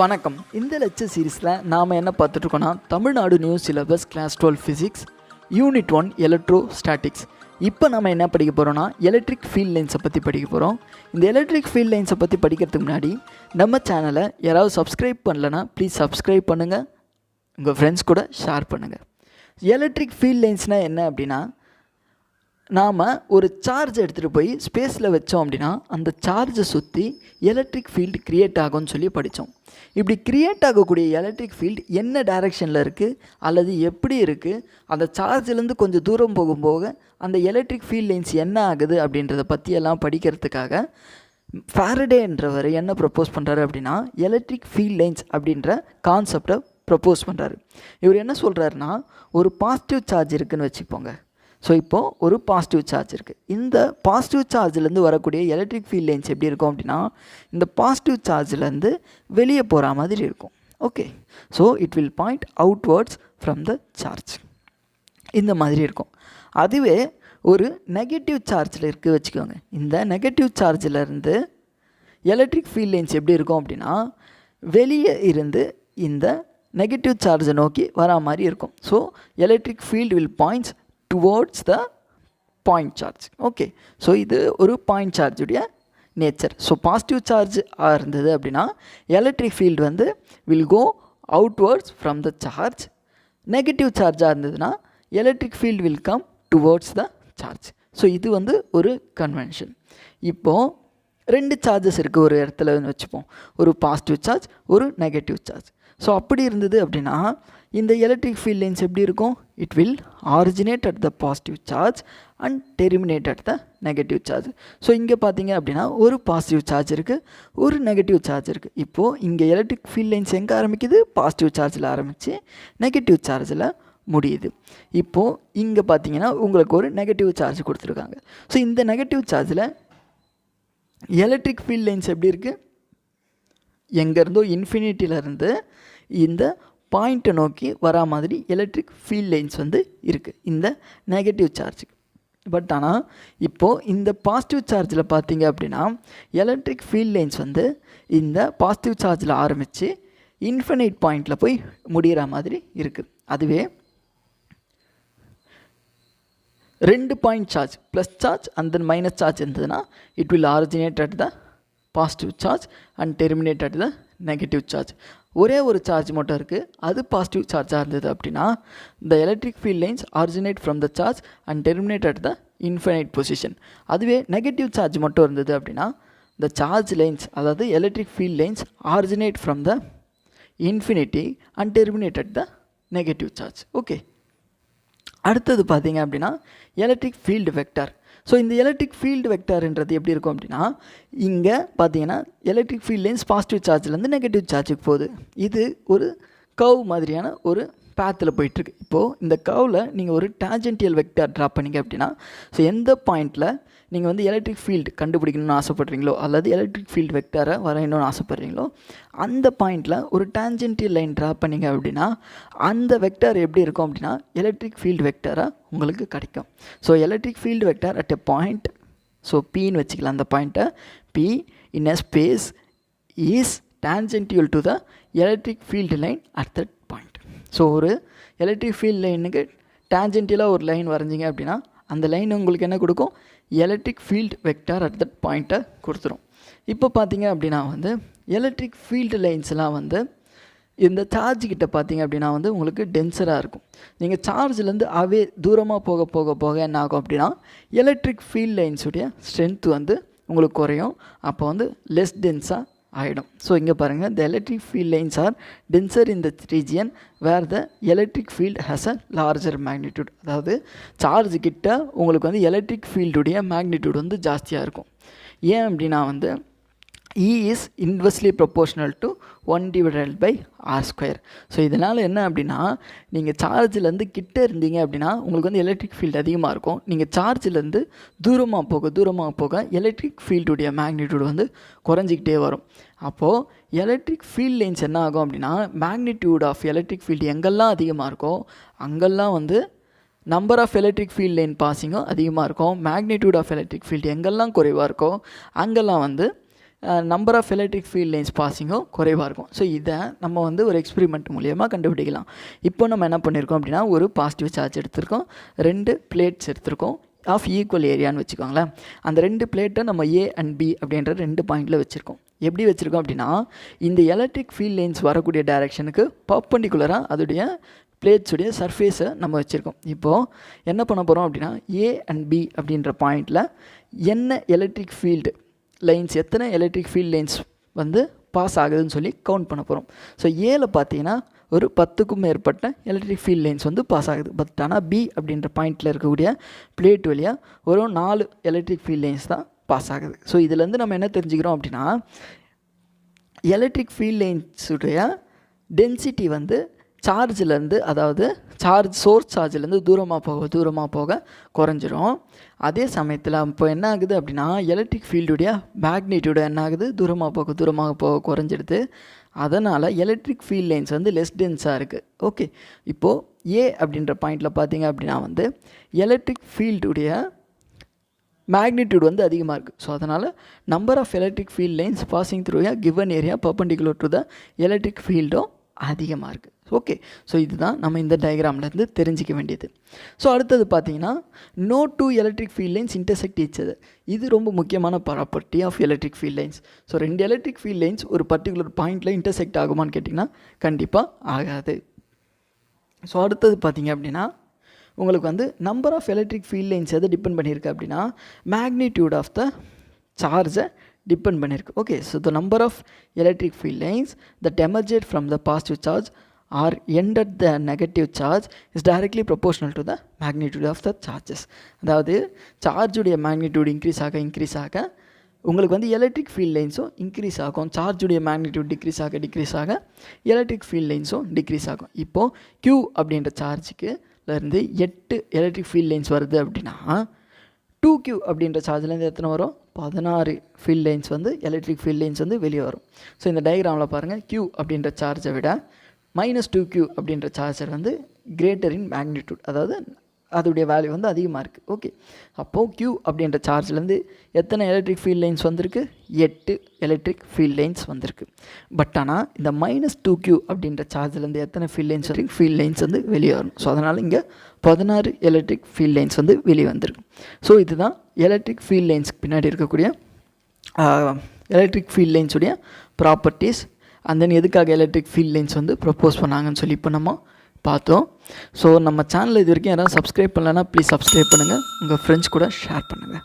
வணக்கம். இந்த லெக்சர் சீரிஸில் நாம் என்ன பார்த்துட்ருக்கோன்னா Tamil Nadu new syllabus class 12 physics unit 1 electrostatics. இப்போ நம்ம என்ன படிக்க போகிறோன்னா எலக்ட்ரிக் ஃபீல்ட் லைன்ஸை பற்றி படிக்க போகிறோம். இந்த எலக்ட்ரிக் ஃபீல்ட் லைன்ஸை பற்றி படிக்கிறதுக்கு முன்னாடி நம்ம சேனலை யாராவது சப்ஸ்கிரைப் பண்ணலைன்னா ப்ளீஸ் சப்ஸ்கிரைப் பண்ணுங்கள், உங்கள் ஃப்ரெண்ட்ஸ் கூட ஷேர் பண்ணுங்கள். எலக்ட்ரிக் ஃபீல்ட் லைன்ஸ்னால் என்ன அப்படின்னா, நாம் ஒரு சார்ஜ் எடுத்துகிட்டு போய் ஸ்பேஸில் வச்சோம் அப்படின்னா அந்த சார்ஜை சுற்றி எலக்ட்ரிக் ஃபீல்டு க்ரியேட் ஆகும்னு சொல்லி படித்தோம். இப்படி க்ரியேட் ஆகக்கூடிய எலக்ட்ரிக் ஃபீல்டு என்ன டைரெக்ஷனில் இருக்குது அல்லது எப்படி இருக்குது, அந்த சார்ஜிலேருந்து கொஞ்சம் தூரம் போகும்போக அந்த எலக்ட்ரிக் ஃபீல்ட் லைன்ஸ் என்ன ஆகுது அப்படின்றத பற்றியெல்லாம் படிக்கிறதுக்காக ஃபாரடேன்றவர் என்ன ப்ரப்போஸ் பண்ணுறாரு அப்படின்னா எலக்ட்ரிக் ஃபீல்ட் லைன்ஸ் அப்படின்ற கான்செப்டை ப்ரப்போஸ் பண்ணுறாரு. இவர் என்ன சொல்கிறாருன்னா, ஒரு பாசிட்டிவ் சார்ஜ் இருக்குதுன்னு வச்சுப்போங்க. ஸோ இப்போது ஒரு பாசிட்டிவ் சார்ஜ் இருக்குது. இந்த பாசிட்டிவ் சார்ஜிலேருந்து வரக்கூடிய எலக்ட்ரிக் ஃபீல்ட் லைன்ஸ் எப்படி இருக்கும் அப்படின்னா, இந்த பாசிட்டிவ் சார்ஜிலேருந்து வெளியே போகிற மாதிரி இருக்கும். Okay, so it will point outwards from the charge, இந்த மாதிரி இருக்கும். அதுவே ஒரு நெகட்டிவ் சார்ஜில் இருக்குது வச்சுக்கோங்க. இந்த நெகட்டிவ் சார்ஜிலேருந்து எலக்ட்ரிக் ஃபீல்ட் லைன்ஸ் எப்படி இருக்கும் அப்படின்னா, வெளியே இருந்து இந்த நெகட்டிவ் சார்ஜை நோக்கி வரா மாதிரி இருக்கும். So electric field will points towards the point charge. Okay, so இது ஒரு பாயிண்ட் சார்ஜுடைய நேச்சர். ஸோ பாசிட்டிவ் சார்ஜ் இருந்தது அப்படின்னா எலக்ட்ரிக் ஃபீல்டு வந்து will go outwards from the charge. Negative சார்ஜாக இருந்ததுன்னா electric field will come towards the charge. So இது வந்து ஒரு கன்வென்ஷன். இப்போது ரெண்டு சார்ஜஸ் இருக்குது ஒரு இடத்துல வச்சுப்போம், ஒரு பாசிட்டிவ் சார்ஜ் ஒரு நெகட்டிவ் சார்ஜ். ஸோ அப்படி இருந்தது அப்படின்னா இந்த எலக்ட்ரிக் ஃபீல்ட் லைன்ஸ் எப்படி இருக்கும்? It will originate at the positive charge and terminate at the negative charge. So இங்கே பார்த்தீங்க அப்படின்னா ஒரு பாசிட்டிவ் சார்ஜ் இருக்குது, ஒரு நெகட்டிவ் சார்ஜ் இருக்குது. இப்போது இங்கே எலக்ட்ரிக் ஃபீல்ட் லைன்ஸ் எங்கே ஆரம்பிக்குது? பாசிட்டிவ் சார்ஜில் ஆரம்பித்து நெகட்டிவ் சார்ஜில் முடியுது. இப்போது இங்கே பார்த்தீங்கன்னா உங்களுக்கு ஒரு நெகட்டிவ் சார்ஜ் கொடுத்துருக்காங்க. ஸோ இந்த நெகட்டிவ் சார்ஜில் எலக்ட்ரிக் ஃபீல்ட் லைன்ஸ் எப்படி இருக்குது? எங்கேருந்தோ இன்ஃபினிட்டியிலேருந்து இந்த பாயிண்ட்டை நோக்கி வரா மாதிரி எலக்ட்ரிக் ஃபீல்ட் லைன்ஸ் வந்து இருக்குது இந்த நெகட்டிவ் சார்ஜுக்கு. பட் ஆனால் இப்போது இந்த பாசிட்டிவ் சார்ஜில் பார்த்தீங்க அப்படின்னா எலக்ட்ரிக் ஃபீல்ட் லைன்ஸ் வந்து இந்த பாசிட்டிவ் சார்ஜில் ஆரம்பித்து இன்ஃபினைட் பாயிண்டில் போய் முடிகிற மாதிரி இருக்குது. அதுவே ரெண்டு point charge plus charge and then minus charge இருந்ததுன்னா it will originate at the positive charge and terminate at the negative charge. ஒரே ஒரு சார்ஜ் மட்டும் இருக்குது, அது பாசிட்டிவ் சார்ஜாக இருந்தது அப்படின்னா the electric field lines originate from the charge and terminate at the infinite position. அதுவே நெகட்டிவ் சார்ஜ் மட்டும் இருந்தது அப்படின்னா த சார்ஜ் லைன்ஸ் அதாவது electric field lines originate from the infinity and terminate at the negative charge. Okay, அடுத்தது பார்த்தீங்க அப்படின்னா electric field vector. So இந்த electric field வெக்டார்ன்றது எப்படி இருக்கும் அப்படின்னா, இங்கே பார்த்தீங்கன்னா எலக்ட்ரிக் ஃபீல்ட் லைன்ஸ் பாசிட்டிவ் சார்ஜ்லேருந்து நெகட்டிவ் சார்ஜுக்கு போகுது. இது ஒரு கர்வ் மாதிரியான ஒரு பேத்தில் போயிட்டுருக்கு. இப்போது இந்த கர்வில் நீங்கள் ஒரு டான்ஜென்டியல் வெக்டார் ட்ரா பண்ணிங்க அப்படின்னா, ஸோ எந்த பாயிண்டில் நீங்கள் வந்து எலக்ட்ரிக் ஃபீல்டு கண்டுபிடிக்கணும்னு ஆசைப்பட்றீங்களோ அல்லது எலக்ட்ரிக் ஃபீல்டு வெக்டாரை வரையணும்னு ஆசைப்பட்றீங்களோ அந்த பாயிண்டில் ஒரு டான்ஜென்டியல் லைன் ட்ரா பண்ணிங்க அப்படின்னா அந்த வெக்டார் எப்படி இருக்கும் அப்படின்னா எலக்ட்ரிக் ஃபீல்டு வெக்டாராக உங்களுக்கு கிடைக்கும். So electric field vector at a point, so பின்னு வச்சுக்கலாம், அந்த பாயிண்ட்டை P in a space is tangential to the electric field line at that point. So ஒரு எலக்ட்ரிக் ஃபீல்டு லைனுக்கு டான்ஜென்டியலாக ஒரு லைன் வரைஞ்சிங்க அப்படின்னா அந்த லைன் உங்களுக்கு என்ன கொடுக்கும்? Electric field vector at that பாயிண்ட்டை கொடுத்துரும். இப்போ பார்த்தீங்க அப்படின்னா வந்து எலக்ட்ரிக் ஃபீல்டு லைன்ஸ்லாம் வந்து இந்த சார்ஜ் கிட்ட பார்த்தீங்க அப்படின்னா வந்து உங்களுக்கு டென்சராக இருக்கும். நீங்கள் சார்ஜ்லேருந்து அவே தூரமாக போக போக போக என்ன ஆகும் அப்படின்னா எலக்ட்ரிக் ஃபீல்ட் லைன்ஸுடைய ஸ்ட்ரென்த் வந்து உங்களுக்கு குறையும். அப்போ வந்து லெஸ் டென்ஸாக ஆகிடும். ஸோ இங்கே பாருங்கள், the electric field lines are denser in the region where the electric field has a larger magnitude. அதாவது சார்ஜ் கிட்ட உங்களுக்கு வந்து எலக்ட்ரிக் ஃபீல்டுடைய மேக்னிடியூட் வந்து ஜாஸ்தியாக இருக்கும். ஏன் அப்படின்னா வந்து E is inversely proportional to 1 divided by r². So இதனால் என்ன அப்படின்னா, நீங்கள் சார்ஜிலேருந்து கிட்டே இருந்தீங்க அப்படின்னா உங்களுக்கு வந்து எலக்ட்ரிக் ஃபீல்டு அதிகமாக இருக்கும். நீங்கள் சார்ஜிலேருந்து தூரமாக போக எலக்ட்ரிக் ஃபீல்டுடைய மேக்னிடியூட் வந்து குறைஞ்சிக்கிட்டே வரும். அப்போது எலக்ட்ரிக் ஃபீல்ட் லைன்ஸ் என்ன ஆகும் அப்படின்னா, மேக்னிடியூட் ஆஃப் எலக்ட்ரிக் ஃபீல்டு எங்கெல்லாம் அதிகமாக இருக்கோ அங்கெல்லாம் வந்து number of electric field line பாசிங்கும் அதிகமாக இருக்கும். மேக்னிடியூட் ஆஃப் எலக்ட்ரிக் ஃபீல்டு எங்கெல்லாம் குறைவாக இருக்கோ அங்கெல்லாம் வந்து number of electric field lines பாசிங்கும் குறைவாக இருக்கும். ஸோ இதை நம்ம வந்து ஒரு எக்ஸ்பெரிமெண்ட் மூலியமாக கண்டுபிடிக்கலாம். இப்போ நம்ம என்ன பண்ணியிருக்கோம் அப்படின்னா ஒரு பாசிட்டிவ் சார்ஜ் எடுத்திருக்கோம், 2 பிளேட்ஸ் எடுத்திருக்கோம் ஆஃப் ஈக்குவல் ஏரியான்னு வச்சுக்கோங்களேன். அந்த 2 பிளேட்டை நம்ம ஏ அண்ட் பி அப்படின்ற 2 பாயிண்டில் வச்சுருக்கோம். எப்படி வச்சுருக்கோம் அப்படின்னா இந்த எலக்ட்ரிக் ஃபீல்ட் லைன்ஸ் வரக்கூடிய டைரெக்ஷனுக்கு பர்பெண்டிகுலராக அதோடைய பிளேட்ஸுடைய சர்ஃபேஸை நம்ம வச்சுருக்கோம். இப்போது என்ன பண்ண போகிறோம் அப்படின்னா ஏ அண்ட் பி அப்படின்ற பாயிண்டில் என்ன எலக்ட்ரிக் ஃபீல்டு லைன்ஸ், எத்தனை எலக்ட்ரிக் ஃபீல்ட் லைன்ஸ் வந்து பாஸ் ஆகுதுன்னு சொல்லி கவுண்ட் பண்ண போகிறோம். ஸோ ஏல பார்த்தீங்கன்னா ஒரு 10க்கும் மேற்பட்ட எலக்ட்ரிக் ஃபீல்ட் லைன்ஸ் வந்து பாஸ் ஆகுது. பட் ஆனால் பி அப்படின்ற பாயிண்டில் இருக்கக்கூடிய பிளேட் வழியாக ஒரு 4 எலக்ட்ரிக் ஃபீல்ட் லைன்ஸ் தான் பாஸ் ஆகுது. ஸோ இதுலேருந்து நம்ம என்ன தெரிஞ்சுக்கிறோம் அப்படின்னா எலக்ட்ரிக் ஃபீல்ட் லைன்ஸுடைய டென்சிட்டி வந்து சார்ஜிலேருந்து, அதாவது சோர்ஸ் சார்ஜிலேருந்து தூரமாக போக குறைஞ்சிரும். அதே சமயத்தில் இப்போ என்ன ஆகுது அப்படின்னா எலக்ட்ரிக் ஃபீல்டுடைய மேக்னிடியூடு என்ன ஆகுது, தூரமாக போக குறைஞ்சிடுது. அதனால் எலக்ட்ரிக் ஃபீல்ட் லைன்ஸ் வந்து லெஸ் டென்ஸாக இருக்குது. ஓகே, இப்போது ஏ அப்படின்ற பாயிண்டில் பார்த்தீங்க அப்படின்னா வந்து எலக்ட்ரிக் ஃபீல்டுடைய மேக்னிடியூட் வந்து அதிகமாக இருக்குது. ஸோ அதனால் number of electric field lines passing through a given area perpendicular to the electric ஃபீல்டும் அதிகமாக இருக்குது. ஓகே, ஸோ இதுதான் நம்ம இந்த டயக்ராம்லேருந்து தெரிஞ்சிக்க வேண்டியது. ஸோ அடுத்தது பார்த்தீங்கன்னா no 2 electric field lines intersect each other. இது ரொம்ப முக்கியமான property of electric field lines. So 2 electric field lines ஒரு பர்டிகுலர் பாயிண்டில் இன்டர்செக்ட் ஆகுமான்னு கேட்டிங்கன்னா கண்டிப்பாக ஆகாது. ஸோ அடுத்தது பார்த்தீங்க அப்படின்னா உங்களுக்கு வந்து number of electric field lines எதை டிபெண்ட் பண்ணியிருக்கு அப்படின்னா மேக்னிடியூட் ஆஃப் த சார்ஜை டிபெண்ட் பண்ணியிருக்கு. Okay, so the number of electric field lines that emerged from the positive charge are end at the negative charge is directly proportional to the magnitude of the charges. அதாவது சார்ஜுடைய magnitude increase ஆக உங்களுக்கு வந்து electric field லைன்ஸும் increase ஆகும். சார்ஜுடைய magnitude degrees ஆக electric field லைன்ஸும் degrees ஆகும். இப்போது Q அப்படின்ற சார்ஜுக்குலேருந்து 8 electric field lines வருது அப்படின்னா 2Q அப்படின்ற சார்ஜ்லேருந்து எத்தனை வரும், 16 ஃபீல்ட் லைன்ஸ் வந்து எலக்ட்ரிக் ஃபீல்ட் லைன்ஸ் வந்து வெளியே வரும். ஸோ இந்த டயக்ராமில் பாருங்கள் Q அப்படின்ற சார்ஜை விட -2Q அப்படின்ற சார்ஜர் வந்து கிரேட்டர் இன் மேக்னிடியூட், அதாவது அதோடைய வேல்யூ வந்து அதிகமாக இருக்குது. ஓகே, அப்போது Q அப்படின்ற சார்ஜ்லேருந்து எத்தனை எலக்ட்ரிக் ஃபீல்ட் லைன்ஸ் வந்திருக்கு, 8 எலக்ட்ரிக் ஃபீல்ட் லைன்ஸ் வந்திருக்கு. பட் ஆனால் இந்த -2Q அப்படின்ற சார்ஜ்லேருந்து எத்தனை ஃபீல்ட் லைன்ஸ் வந்து வெளியே வரும். ஸோ அதனால் இங்கே 16 எலக்ட்ரிக் ஃபீல்ட் லைன்ஸ் வந்து வெளியே வந்திருக்கு. ஸோ இதுதான் எலக்ட்ரிக் ஃபீல்ட் லைன்ஸ்க்கு பின்னாடி இருக்கக்கூடிய எலக்ட்ரிக் ஃபீல்ட் லைன்ஸுடைய ப்ராப்பர்ட்டிஸ். அண்ட் தென் எதுக்காக எலக்ட்ரிக் ஃபீல்ட் லைன்ஸ் வந்து ப்ரப்போஸ் பண்ணாங்கன்னு சொல்லி இப்போ நம்ம பார்த்தோம். ஸோ நம்ம சேனல் இது வரைக்கும் யாராவது சப்ஸ்கிரைப் பண்ணலைன்னா ப்ளீஸ் சப்ஸ்கிரைப் பண்ணுங்கள், உங்கள் ஃப்ரெண்ட்ஸ் கூட ஷேர் பண்ணுங்கள்.